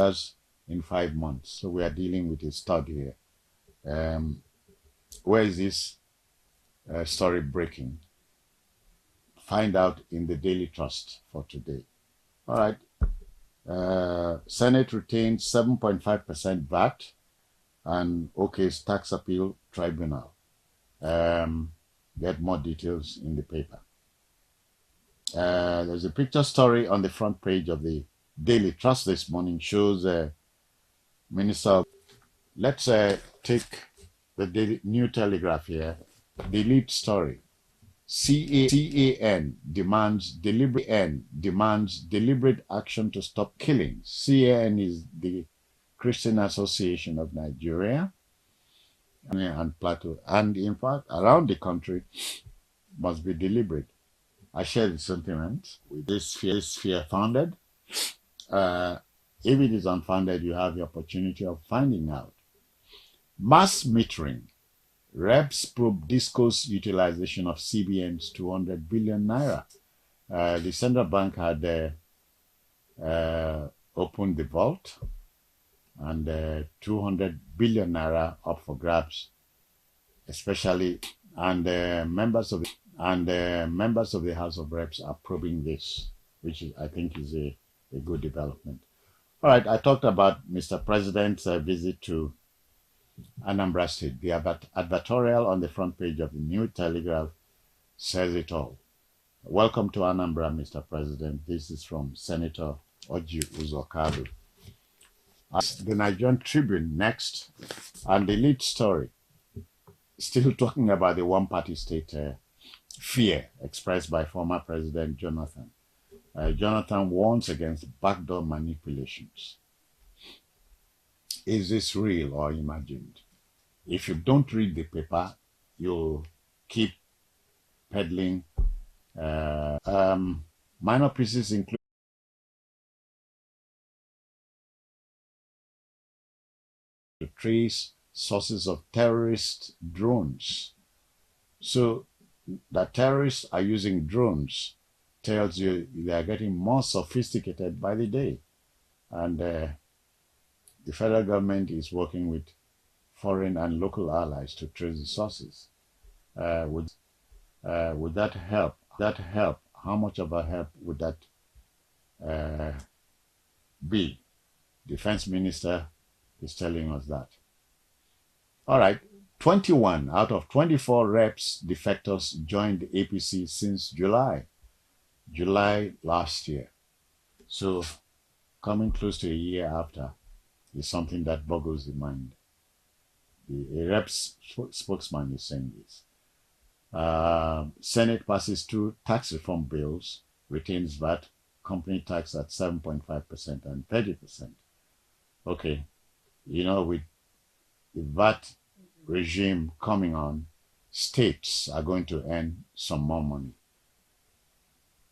in 5 months. So we are dealing with a stud here. Where is this story breaking? Find out in the Daily Trust for today. All right. Senate retains 7.5% VAT and OK's tax appeal tribunal. Get more details in the paper. There's a picture story on the front page of the Daily Trust this morning, shows Minister. Let's take the New Telegraph here. The lead story. CAN demands deliberate action to stop killings. CAN is the Christian Association of Nigeria and Plateau, and in fact around the country must be deliberate. I share the sentiment. With this fear founded? If it is unfounded, you have the opportunity of finding out. Mass metering. Reps probe Disco's utilization of CBN's 200 billion naira. The central bank had opened the vault, and 200 billion naira up for grabs, especially, and members of the House of Reps are probing this, which I think is a good development. All right, I talked about Mr. President's visit to Anambra State. The advertorial on the front page of the New Telegraph says it all. Welcome to Anambra, Mr. President. This is from Senator Oji Uzokadu. The Nigerian Tribune next, and the lead story, still talking about the one-party state fear expressed by former President Jonathan. Jonathan warns against backdoor manipulations. Is this real or imagined? If you don't read the paper, you'll keep peddling. Minor pieces include to trace sources of terrorist drones. So that terrorists are using drones tells you they are getting more sophisticated by the day. And the federal government is working with foreign and local allies to trace the sources. Would that help? How much of a help would that be? Defense Minister is telling us that. All right, 21 out of 24 reps defectors joined the APC since July last year. So coming close to a year after is something that boggles the mind. The reps spokesman is saying this. Senate passes 2 tax reform bills, retains VAT, company tax at 7.5% and 30%. Okay, you know, with the VAT regime coming on, states are going to earn some more money.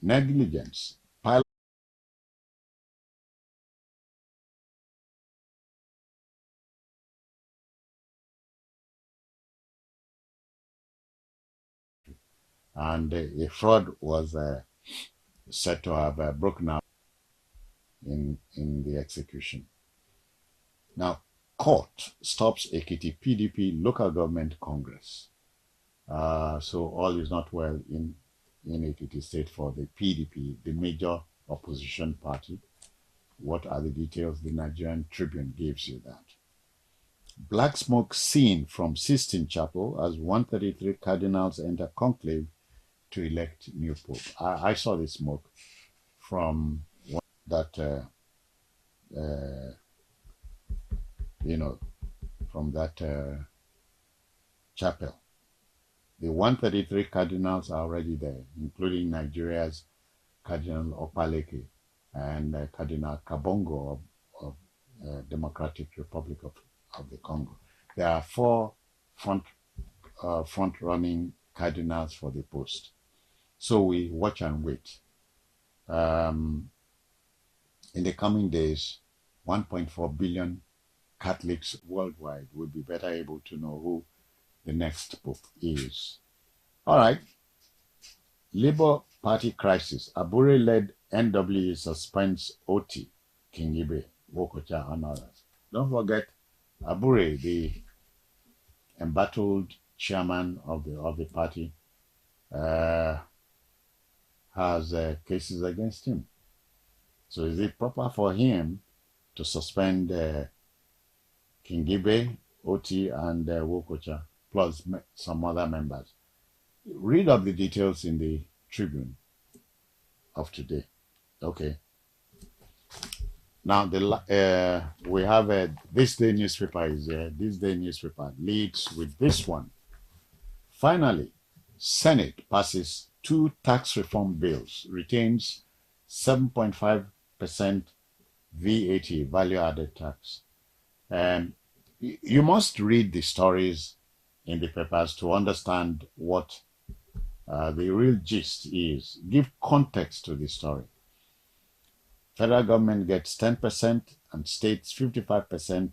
Negligence. And a fraud was said to have broken out in the execution. Now, court stops Ekiti PDP local government congress. So all is not well in Ekiti state for the PDP, the major opposition party. What are the details? The Nigerian Tribune gives you that. Black smoke seen from Sistine Chapel as 133 cardinals enter conclave to elect new pope. I saw the smoke from that, from that chapel. The 133 cardinals are already there, including Nigeria's Cardinal Opaleke and Cardinal Kabongo of Democratic Republic of the Congo. There are 4 front-running cardinals for the post. So we watch and wait. In the coming days, 1.4 billion Catholics worldwide will be better able to know who the next pope is. All right. Labour Party crisis. Abure-led NWA suspends OT Kingibe Wokocha, and others. Don't forget Abure, the embattled chairman of the party, uh, has cases against him. So is it proper for him to suspend Kingibe, Oti, and Wokocha, plus some other members? Read up the details in the Tribune of today. Okay. Now we have this day newspaper is this day newspaper leads with this one. Finally, Senate passes 2 tax reform bills, retains 7.5% VAT, value added tax. And you must read the stories in the papers to understand what the real gist is. Give context to the story. Federal government gets 10% and states 55%.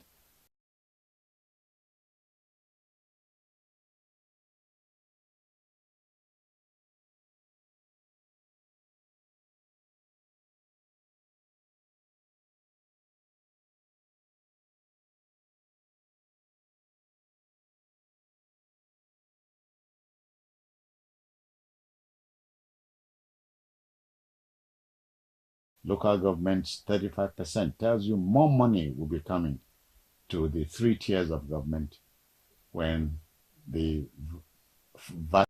Local governments 35%. Tells you more money will be coming to the 3 tiers of government when the VAT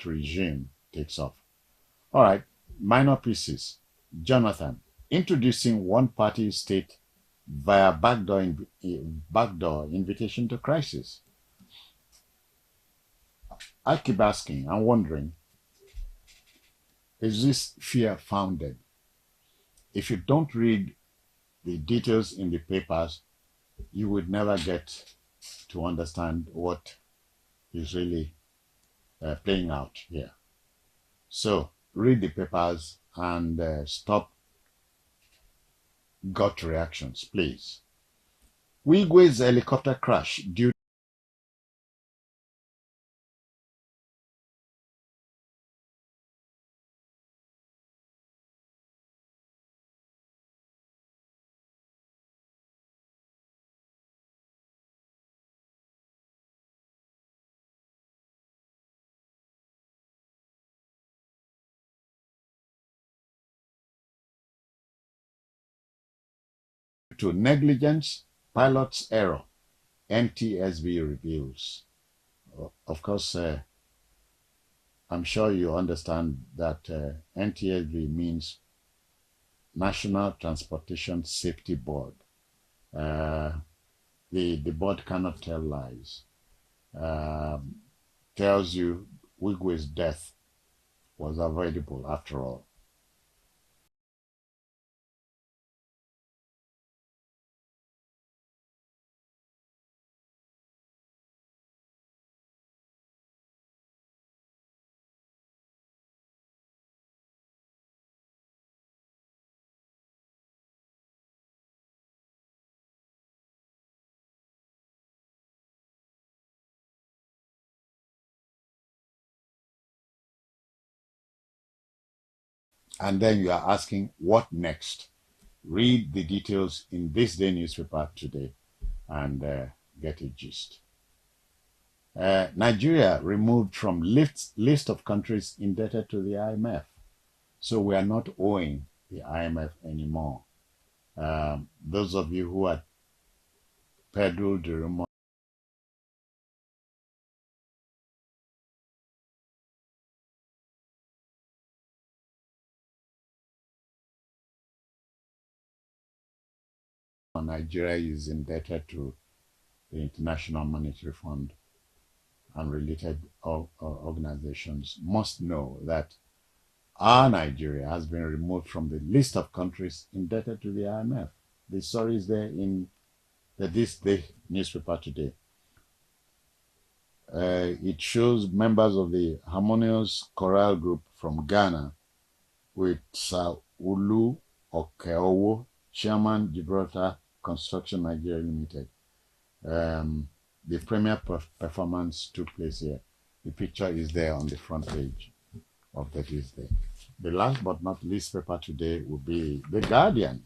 regime takes off. All right, minor pieces. Jonathan, introducing one-party state via backdoor invitation to crisis. I keep asking and wondering, is this fear founded? If you don't read the details in the papers, you would never get to understand what is really playing out here. So read the papers and stop gut reactions, please. Wigwe's helicopter crash due to negligence, pilot's error, NTSB reveals. Of course, I'm sure you understand that NTSB means National Transportation Safety Board. The board cannot tell lies. Tells you Wigwe's death was avoidable after all. And then you are asking, what next? Read the details in this day newspaper today and get a gist. Nigeria removed from list of countries indebted to the IMF. So we are not owing the IMF anymore. Those of you who had peddled the rumor Nigeria is indebted to the International Monetary Fund and related organizations must know that our Nigeria has been removed from the list of countries indebted to the IMF. The story is there in this day newspaper today. It shows members of the Harmonious Chorale Group from Ghana with Sir Ulu Okeowo, Chairman Gibraltar Construction Nigeria Limited. the premier performance took place here. The picture is there on the front page of the Tuesday. The last but not least paper today will be The Guardian.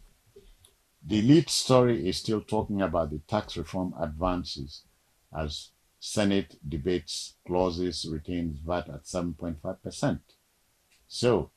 The lead story is still talking about the tax reform advances as Senate debates clauses retains VAT at 7.5%. So